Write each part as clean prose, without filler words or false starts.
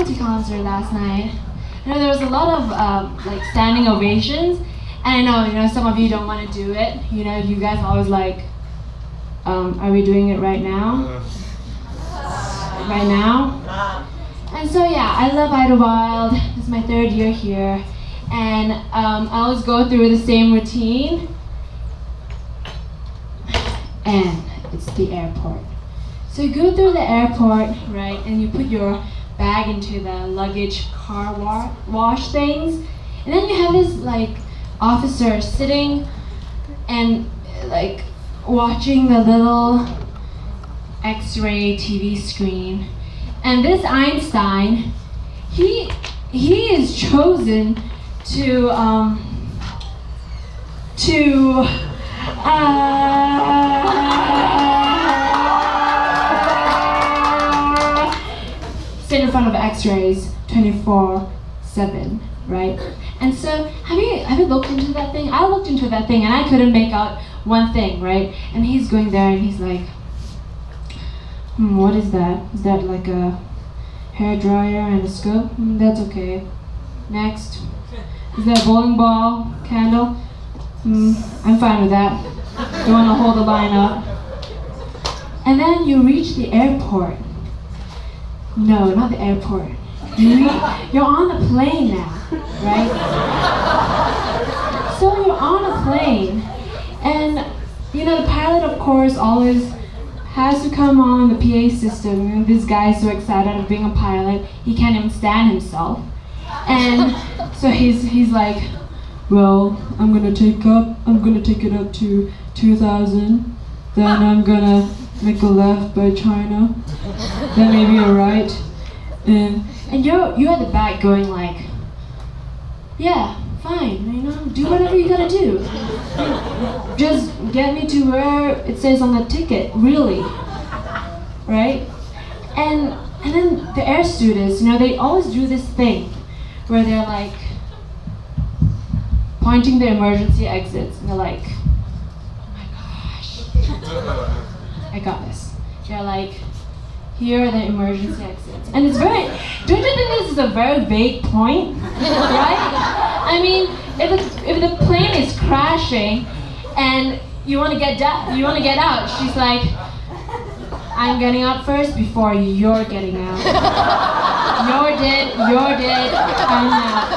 Liberty concert last night. There was a lot of like standing ovations, and I know some of you don't want to do it. You guys always like, are we doing it right now? Right now? And so yeah, I love Idlewild. This is my 3rd year here, and I always go through the same routine, and it's the airport. So you go through the airport, right, and you put your bag into the luggage car wash things, and then you have this like officer sitting and like watching the little X-ray TV screen, and this Einstein, he is chosen to sit in front of X-rays 24/7, right? And so, have you looked into that thing? I looked into that thing and I couldn't make out one thing, right? And he's going there and he's like, what is that? Is that like a hair dryer and a scope? That's okay. Next. Is that a bowling ball candle? I'm fine with that. Don't want to hold the line up. And then you reach the airport. No, not the airport. You're on the plane now, right? So you're on a plane, and the pilot, of course, always has to come on the PA system. This guy is so excited of being a pilot, he can't even stand himself. And so he's like, well, I'm gonna take it up to 2,000. Then I'm gonna make a left by China. Then maybe a right. And you're at the back going like, yeah, fine, do whatever you gotta do. Just get me to where it says on the ticket, really, right? And then the air stewardess, they always do this thing where they're like pointing the emergency exits, and they're like, oh my gosh, I got this. They're like, here are the emergency exits. And it's don't you think this is a very vague point, right? I mean, if the plane is crashing and you want to get out, she's like, I'm getting out first before you're getting out. You're dead, I'm out.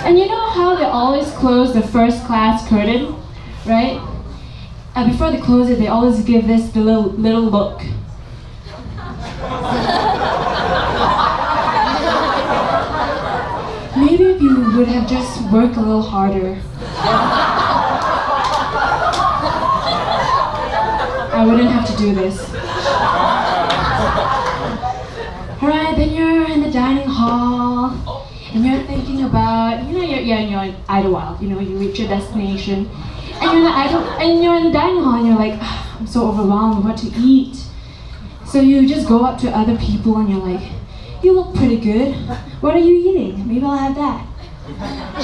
And you know how they always close the first class curtain, right? Before they close it, they always give the little look. Maybe if you would have just worked a little harder, I wouldn't have to do this. Alright, then you're in the dining hall, and you're thinking about, you're in Idlewild, you reach your destination, and you're in the dining hall, and you're like, I'm so overwhelmed, what to eat. So you just go up to other people, and you're like, you look pretty good. What are you eating? Maybe I'll have that.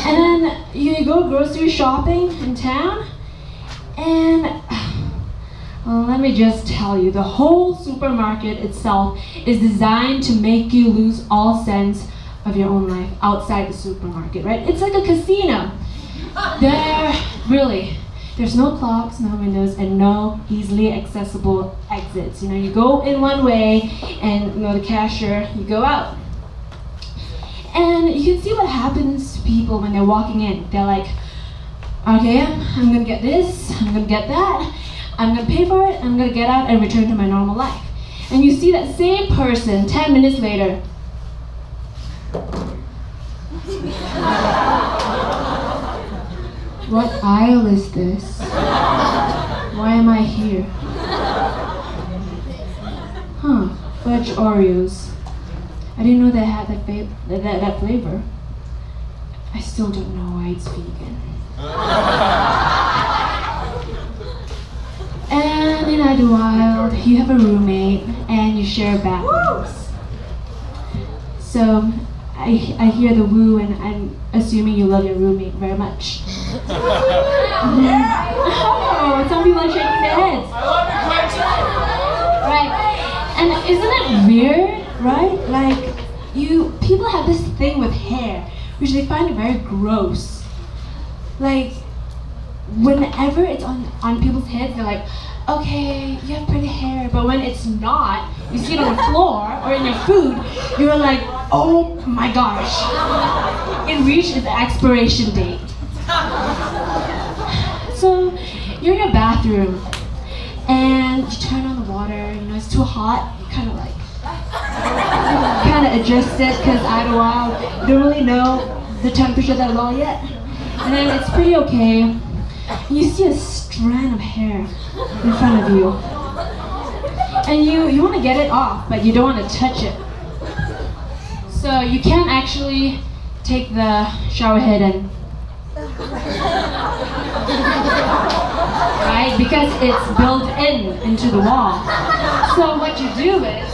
And then you go grocery shopping in town, and let me just tell you, the whole supermarket itself is designed to make you lose all sense of your own life outside the supermarket, right? It's like a casino. There's no clocks, no windows, and no easily accessible exits. You go in one way, and the cashier, you go out. And you can see what happens to people when they're walking in. They're like, okay, I'm gonna get this, I'm gonna get that, I'm gonna pay for it, I'm gonna get out and return to my normal life. And you see that same person 10 minutes later. What aisle is this? Why am I here? Fudge Oreos. I didn't know they had that flavor. I still don't know why it's vegan. And in Idlewild, you have a roommate and you share bathrooms. So I hear the woo, and I'm assuming you love your roommate very much. How Isn't it weird, right? Like, people have this thing with hair, which they find very gross. Like, whenever it's on people's heads, they're like, okay, you have pretty hair, but when it's not, you see it on the floor or in your food, you're like, oh my gosh, it reached its expiration date. So, you're in your bathroom, and you turn on the water, you know, it's too hot, you kind of adjust it, because after a while, you don't really know the temperature that low yet. And then it's pretty okay. You see a strand of hair in front of you. And you want to get it off, but you don't want to touch it. So you can't actually take the shower head and... right? Because it's built into the wall. So what you do is,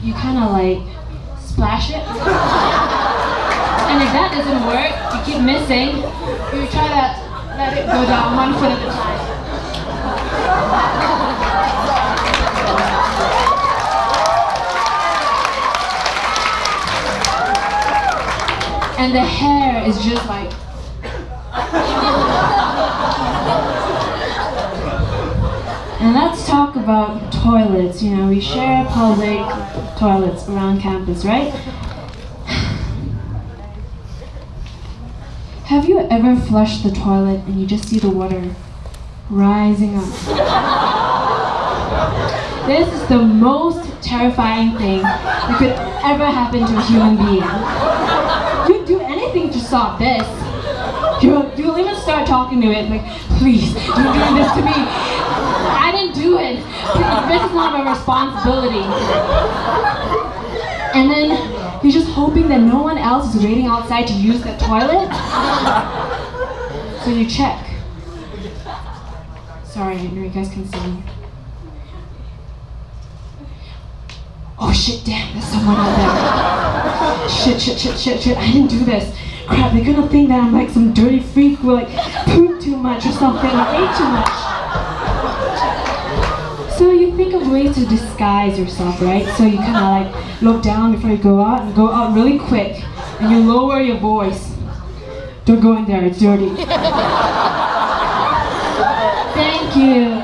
you kind of like splash it. And if that doesn't work, you keep missing, you try to let it go down 1 foot at a time. And the hair is just like... And let's talk about toilets. You know, we share public toilets around campus, right? Have you ever flushed the toilet and you just see the water rising up? This is the most terrifying thing that could ever happen to a human being. You'd do anything to stop this. You'll even start talking to it like, please, don't do this to me. I didn't do it. This is not my responsibility. And then you're just hoping that no one else is waiting outside to use the toilet. So you check. Sorry, I know you guys can see me. Oh shit, damn, there's someone out there. Shit, I didn't do this. Crap, they're gonna think that I'm like some dirty freak who like pooped too much or something, or ate too much. So you think of ways to disguise yourself, right? So you kind of like look down before you go out, and go out really quick, and you lower your voice. Don't go in there, it's dirty. Thank you.